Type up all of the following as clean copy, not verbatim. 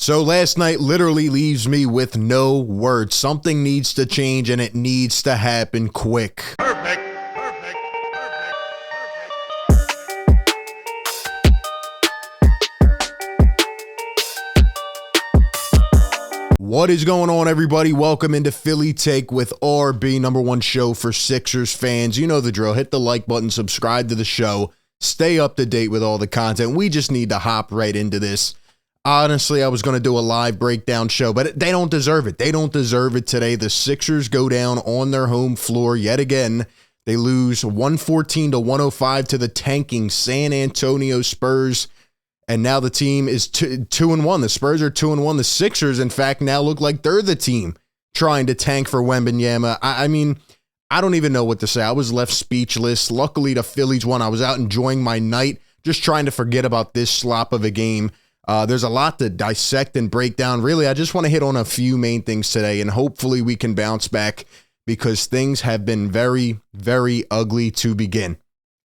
So last night literally leaves me with no words. Something needs to change and it needs to happen quick. Perfect. What is going on, everybody? Welcome into Philly Take with RB, number one show for Sixers fans. You know the drill. Hit the like button, subscribe to the show, stay up to date with all the content. We just need to hop right into this. Honestly, I was going to do a live breakdown show, but they don't deserve it. They don't deserve it today. The Sixers go down on their home floor yet again. They lose 114-105 to the tanking San Antonio Spurs. And now the team is 2-1. The Spurs are 2-1. The Sixers, in fact, now look like they're the team trying to tank for Wembanyama. I mean, I don't even know what to say. I was left speechless. Luckily, the Phillies won. I was out enjoying my night, just trying to forget about this slop of a game. There's a lot to dissect and break down. Really, I just want to hit on a few main things today, and hopefully we can bounce back because things have been very, very ugly to begin.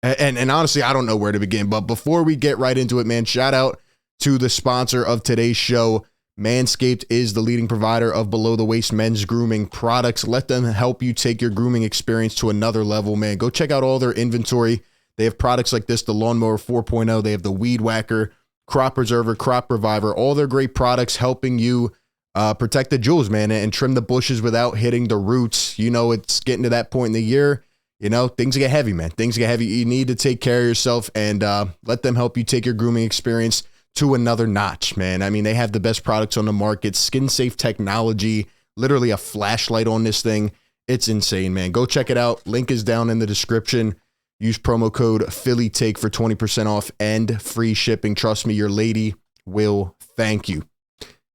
And honestly, I don't know where to begin. But before we get right into it, man, shout out to the sponsor of today's show. Manscaped is the leading provider of below-the-waist men's grooming products. Let them help you take your grooming experience to another level, man. Go check out all their inventory. They have products like this, the Lawnmower 4.0. They have the Weed Whacker, Crop Preserver, Crop Reviver, all their great products helping you protect the jewels, man, and trim the bushes without hitting the roots. You know, it's getting to that point in the year. You know, things get heavy, man. Things get heavy. You need to take care of yourself and let them help you take your grooming experience to another notch, man. I mean, they have the best products on the market, skin-safe technology, literally a flashlight on this thing. It's insane, man. Go check it out. Link is down in the description. Use promo code PhillyTake for 20% off and free shipping. Trust me, your lady will thank you.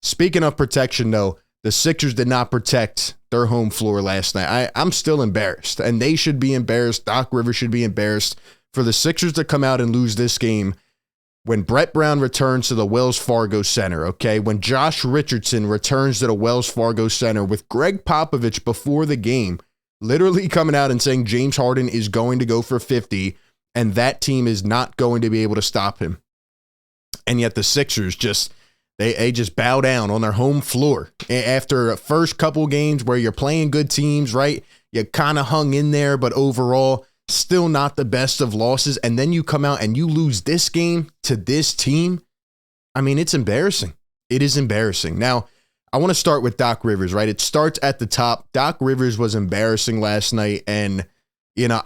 Speaking of protection, though, the Sixers did not protect their home floor last night. I'm still embarrassed, and they should be embarrassed. Doc Rivers should be embarrassed for the Sixers to come out and lose this game when Brett Brown returns to the Wells Fargo Center, okay? When Josh Richardson returns to the Wells Fargo Center with Greg Popovich before the game literally coming out and saying James Harden is going to go for 50, and that team is not going to be able to stop him. And yet the Sixers just... They just bow down on their home floor after a first couple games where you're playing good teams, right? You kind of hung in there, but overall, still not the best of losses. And then you come out and you lose this game to this team. I mean, it's embarrassing. It is embarrassing. Now, I want to start with Doc Rivers, right? It starts at the top. Doc Rivers was embarrassing last night. And, you know,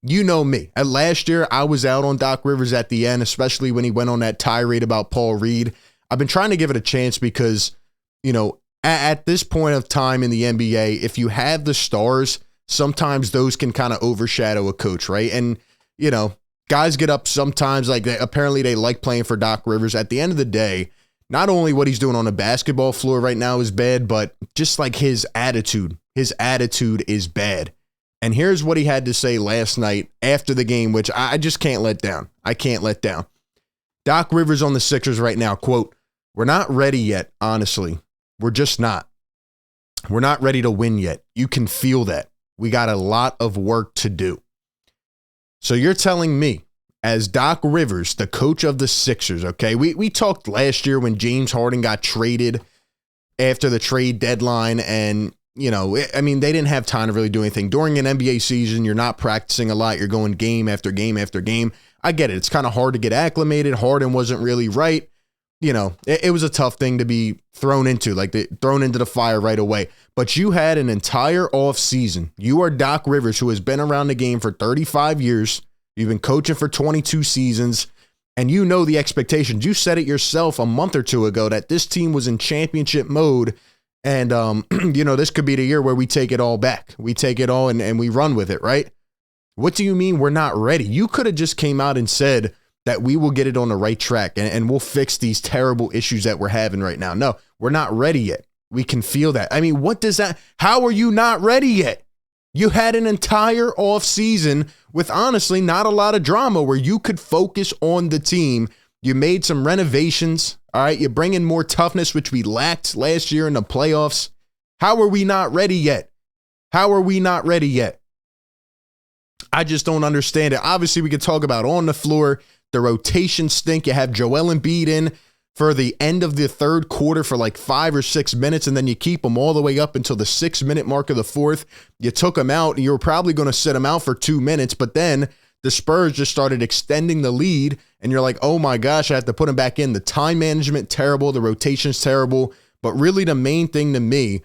you know me. Last year, I was out on Doc Rivers at the end, especially when he went on that tirade about Paul Reed. I've been trying to give it a chance because, you know, at this point of time in the NBA, if you have the stars, sometimes those can kind of overshadow a coach, right? And, you know, guys get up sometimes, like apparently they like playing for Doc Rivers. At the end of the day, not only what he's doing on the basketball floor right now is bad, but just like his attitude is bad. And here's what he had to say last night after the game, which I just can't let down. I can't let down. Doc Rivers on the Sixers right now, quote, "We're not ready yet, honestly. We're just not. We're not ready to win yet. You can feel that. We got a lot of work to do." So you're telling me, as Doc Rivers, the coach of the Sixers, okay, we talked last year when James Harden got traded after the trade deadline, and, you know, I mean, they didn't have time to really do anything. During an NBA season, you're not practicing a lot. You're going game after game after game. I get it. It's kind of hard to get acclimated. Harden wasn't really right. You know, it was a tough thing to be thrown into, thrown into the fire right away. But you had an entire off season. You are Doc Rivers, who has been around the game for 35 years. You've been coaching for 22 seasons, and you know the expectations. You said it yourself a month or two ago that this team was in championship mode, and, you know, this could be the year where we take it all back. We take it all and we run with it, right? What do you mean we're not ready? You could have just came out and said that we will get it on the right track and we'll fix these terrible issues that we're having right now. No, we're not ready yet. We can feel that. I mean, what does that, how are you not ready yet? You had an entire off season with honestly not a lot of drama where you could focus on the team. You made some renovations. All right. You bring in more toughness, which we lacked last year in the playoffs. How are we not ready yet? How are we not ready yet? I just don't understand it. Obviously, we could talk about on the floor. The rotation stink. You have Joel Embiid in for the end of the third quarter for like 5 or 6 minutes, and then you keep them all the way up until the 6-minute mark of the fourth. You took them out, and you were probably going to sit them out for 2 minutes, but then the Spurs just started extending the lead, and you're like, oh my gosh, I have to put them back in. The time management, terrible. The rotation's terrible. But really the main thing to me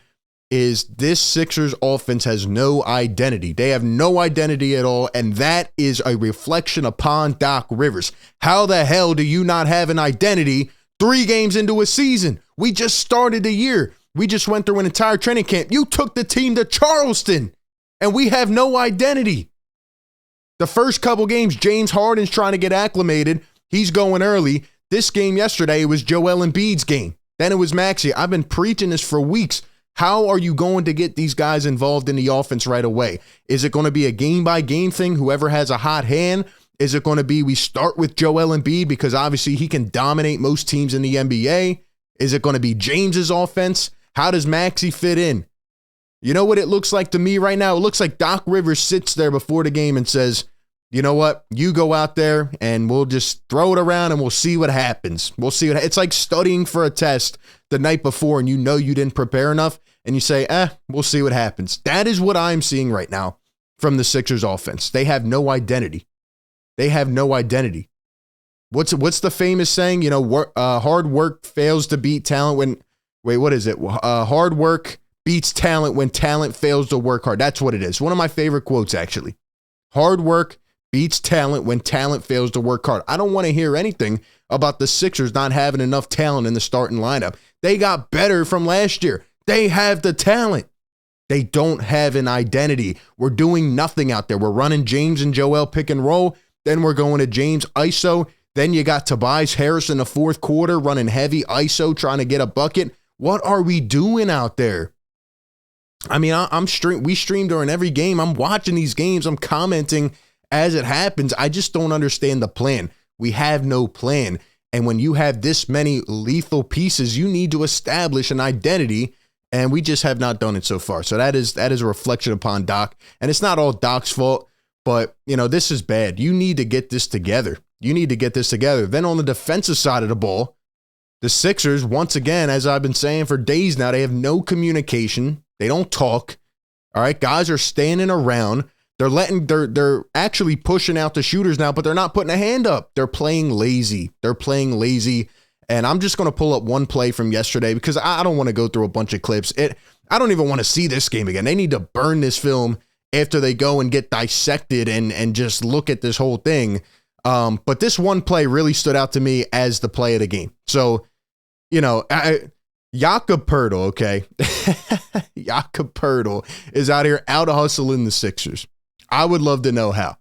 is this Sixers offense has no identity. They have no identity at all, and that is a reflection upon Doc Rivers. How the hell do you not have an identity 3 games into a season? We just started the year. We just went through an entire training camp. You took the team to Charleston, and we have no identity. The first couple games, James Harden's trying to get acclimated. He's going early. This game yesterday, it was Joel Embiid's game. Then it was Maxey. I've been preaching this for weeks. How are you going to get these guys involved in the offense right away? Is it going to be a game-by-game thing, whoever has a hot hand? Is it going to be we start with Joel Embiid because obviously he can dominate most teams in the NBA? Is it going to be James's offense? How does Maxey fit in? You know what it looks like to me right now? It looks like Doc Rivers sits there before the game and says, you know what? You go out there and we'll just throw it around and we'll see what happens. We'll see what it's like studying for a test the night before and you know you didn't prepare enough and you say, we'll see what happens. That is what I'm seeing right now from the Sixers offense. They have no identity. They have no identity. What's the famous saying? You know, hard work fails to beat talent when, what is it? Hard work beats talent when talent fails to work hard. That's what it is. One of my favorite quotes, actually. Hard work beats talent when talent fails to work hard. I don't want to hear anything about the Sixers not having enough talent in the starting lineup. They got better from last year. They have the talent. They don't have an identity. We're doing nothing out there. We're running James and Joel pick and roll. Then we're going to James ISO. Then you got Tobias Harris in the fourth quarter running heavy ISO trying to get a bucket. What are we doing out there? I mean, we stream during every game. I'm watching these games. I'm commenting as it happens. I just don't understand the plan. We have no plan. And when you have this many lethal pieces, you need to establish an identity. And we just have not done it so far. So that is a reflection upon Doc. And it's not all Doc's fault, but you know, this is bad. You need to get this together. You need to get this together. Then on the defensive side of the ball, the Sixers, once again, as I've been saying for days now, they have no communication. They don't talk. All right. Guys are standing around. They're actually pushing out the shooters now, but they're not putting a hand up. They're playing lazy. And I'm just going to pull up one play from yesterday because I don't want to go through a bunch of clips. I don't even want to see this game again. They need to burn this film after they go and get dissected and just look at this whole thing. But this one play really stood out to me as the play of the game. So, you know, Jakob Poeltl, okay? Jakob Poeltl is out here out hustling the Sixers. I would love to know how.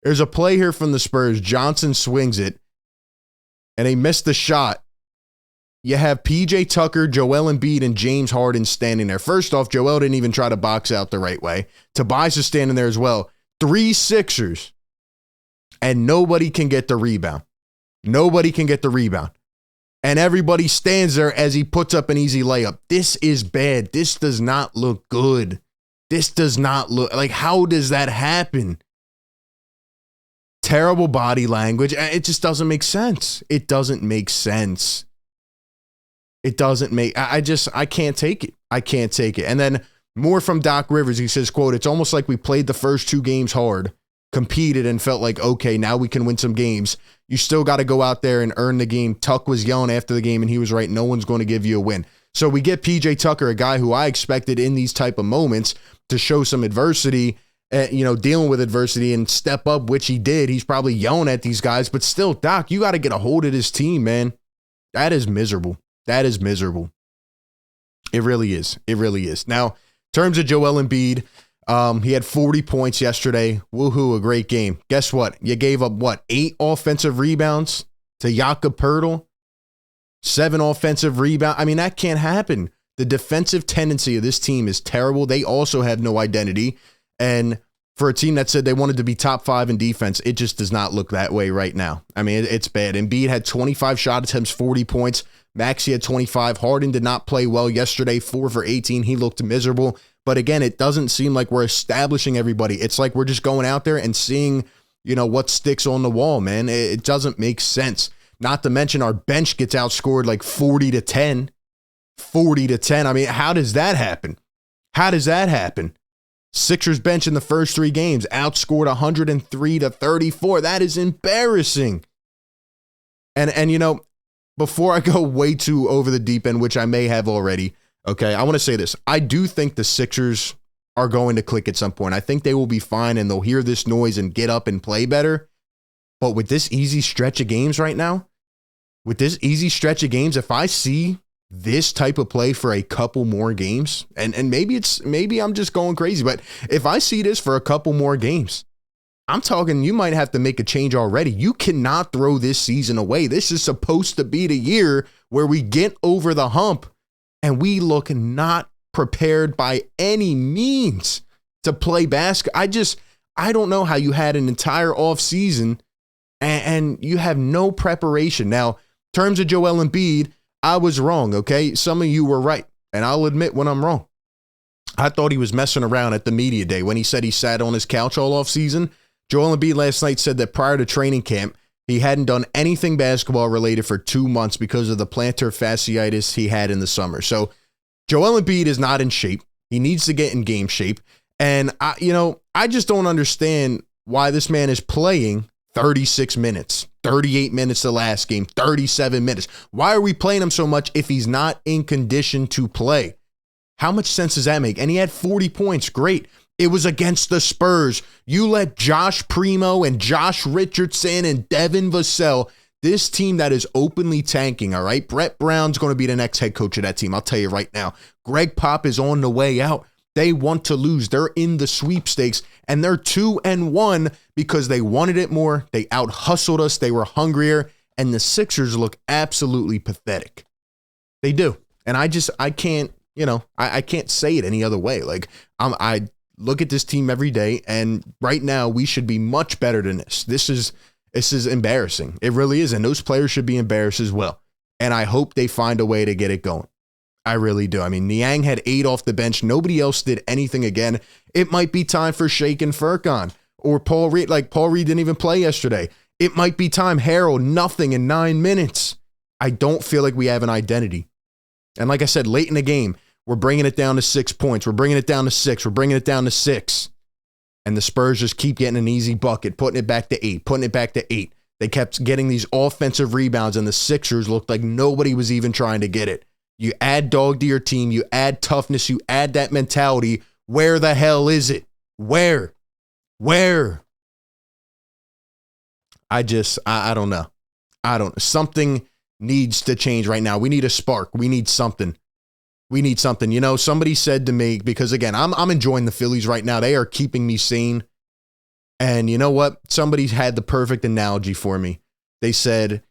There's a play here from the Spurs. Johnson swings it, and he missed the shot. You have PJ Tucker, Joel Embiid, and James Harden standing there. First off, Joel didn't even try to box out the right way. Tobias is standing there as well. 3 Sixers, and nobody can get the rebound. Nobody can get the rebound. And everybody stands there as he puts up an easy layup. This is bad. This does not look good. This does not look like, how does that happen? Terrible body language. It just doesn't make sense. It doesn't make sense. It doesn't make, I can't take it. I can't take it. And then more from Doc Rivers. He says, quote, "It's almost like we played the first 2 games hard, competed and felt like, okay, now we can win some games. You still got to go out there and earn the game." Tuck was yelling after the game and he was right. No one's going to give you a win. So we get PJ Tucker, a guy who I expected in these type of moments to show some adversity, dealing with adversity and step up, which he did. He's probably yelling at these guys, but still, Doc, you got to get a hold of this team, man. That is miserable. That is miserable. It really is. It really is. Now, in terms of Joel Embiid, he had 40 points yesterday. Woohoo, a great game. Guess what? You gave up, 8 offensive rebounds to Jakob Poeltl? 7 offensive rebounds. I mean, that can't happen. The defensive tendency of this team is terrible. They also have no identity. And for a team that said they wanted to be top 5 in defense, it just does not look that way right now. I mean, it's bad. Embiid had 25 shot attempts, 40 points. Maxey had 25. Harden did not play well yesterday, 4 for 18. He looked miserable. But again, it doesn't seem like we're establishing everybody. It's like we're just going out there and seeing, what sticks on the wall, man. It doesn't make sense. Not to mention our bench gets outscored like 40-10. 40-10. I mean, how does that happen? How does that happen? Sixers bench in the first 3 games outscored 103-34. That is embarrassing. And you know, before I go way too over the deep end, which I may have already, okay, I want to say this. I do think the Sixers are going to click at some point. I think they will be fine and they'll hear this noise and get up and play better. But with this easy stretch of games right now, if I see this type of play for a couple more games, and maybe I'm just going crazy, but if I see this for a couple more games, I'm talking you might have to make a change already. You cannot throw this season away. This is supposed to be the year where we get over the hump and we look not prepared by any means to play basketball. I don't know how you had an entire offseason and you have no preparation. Now, in terms of Joel Embiid, I was wrong, okay? Some of you were right, and I'll admit when I'm wrong. I thought he was messing around at the media day when he said he sat on his couch all offseason. Joel Embiid last night said that prior to training camp, he hadn't done anything basketball related for 2 months because of the plantar fasciitis he had in the summer. So Joel Embiid is not in shape. He needs to get in game shape. And I just don't understand why this man is playing 36 minutes, 38 minutes the last game, 37 minutes. Why are we playing him so much if he's not in condition to play? How much sense does that make? And he had 40 points. Great. It was against the Spurs. You let Josh Primo and Josh Richardson and Devin Vassell, this team that is openly tanking, all right? Brett Brown's going to be the next head coach of that team. I'll tell you right now. Greg Pop is on the way out. They want to lose. They're in the sweepstakes, and they're 2-1 because they wanted it more. They out-hustled us. They were hungrier, and the Sixers look absolutely pathetic. They do. And I can't, I can't say it any other way. Like, I look at this team every day, and right now we should be much better than this. This is embarrassing. It really is, and those players should be embarrassed as well. And I hope they find a way to get it going. I really do. I mean, Niang had 8 off the bench. Nobody else did anything again. It might be time for Shake and Furkan or Paul Reed. Like, Paul Reed didn't even play yesterday. It might be time. Harold, nothing in 9 minutes. I don't feel like we have an identity. And like I said, late in the game, we're bringing it down to 6 points. We're bringing it down to 6. We're bringing it down to 6. And the Spurs just keep getting an easy bucket, putting it back to 8, putting it back to 8. They kept getting these offensive rebounds, and the Sixers looked like nobody was even trying to get it. You add dog to your team. You add toughness. You add that mentality. Where the hell is it? Where? I don't know. Something needs to change right now. We need a spark. We need something. Somebody said to me, because again, I'm enjoying the Phillies right now. They are keeping me sane. And you know what? Somebody had the perfect analogy for me. They said,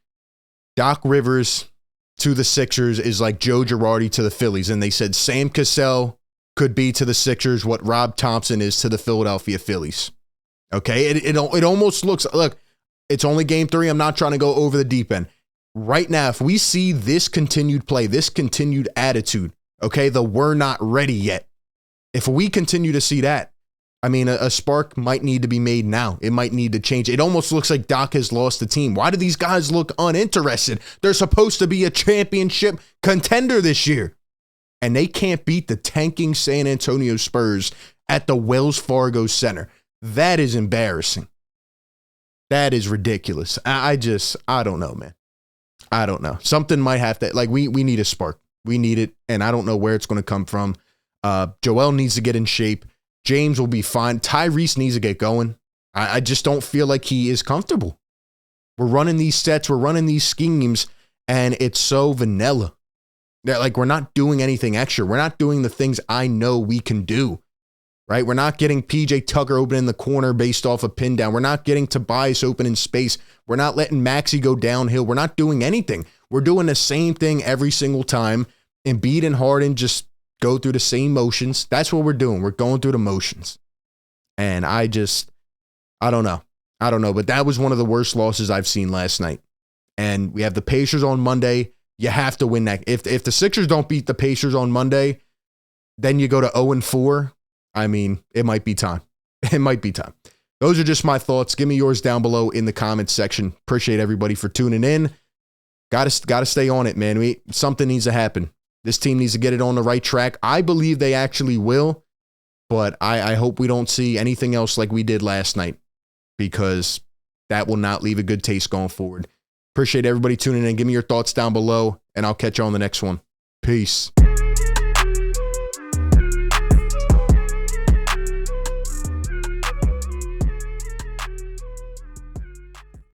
Doc Rivers to the Sixers is like Joe Girardi to the Phillies. And they said Sam Cassell could be to the Sixers what Rob Thompson is to the Philadelphia Phillies. Okay? It almost looks, look, it's only game 3. I'm not trying to go over the deep end. Right now, if we see this continued play, this continued attitude, okay, we're not ready yet. If we continue to see that, I mean, a spark might need to be made now. It might need to change. It almost looks like Doc has lost the team. Why do these guys look uninterested? They're supposed to be a championship contender this year. And they can't beat the tanking San Antonio Spurs at the Wells Fargo Center. That is embarrassing. That is ridiculous. I don't know, man. I don't know. Something might have to, like, we need a spark. We need it, and I don't know where it's going to come from. Joel needs to get in shape. James will be fine. Tyrese needs to get going. I just don't feel like he is comfortable. We're running these sets. We're running these schemes, and it's so vanilla. Like, we're not doing anything extra. We're not doing the things I know we can do, right? We're not getting PJ Tucker open in the corner based off a pin down. We're not getting Tobias open in space. We're not letting Maxey go downhill. We're not doing anything. We're doing the same thing every single time. Embiid and Harden just go through the same motions. That's what we're doing. We're going through the motions. And I don't know. But that was one of the worst losses I've seen last night. And we have the Pacers on Monday. You have to win that. If the Sixers don't beat the Pacers on Monday, then you go to 0-4. I mean, it might be time. It might be time. Those are just my thoughts. Give me yours down below in the comments section. Appreciate everybody for tuning in. Gotta stay on it, man. Something needs to happen. This team needs to get it on the right track. I believe they actually will, but I hope we don't see anything else like we did last night, because that will not leave a good taste going forward. Appreciate everybody tuning in. Give me your thoughts down below, and I'll catch you on the next one. Peace.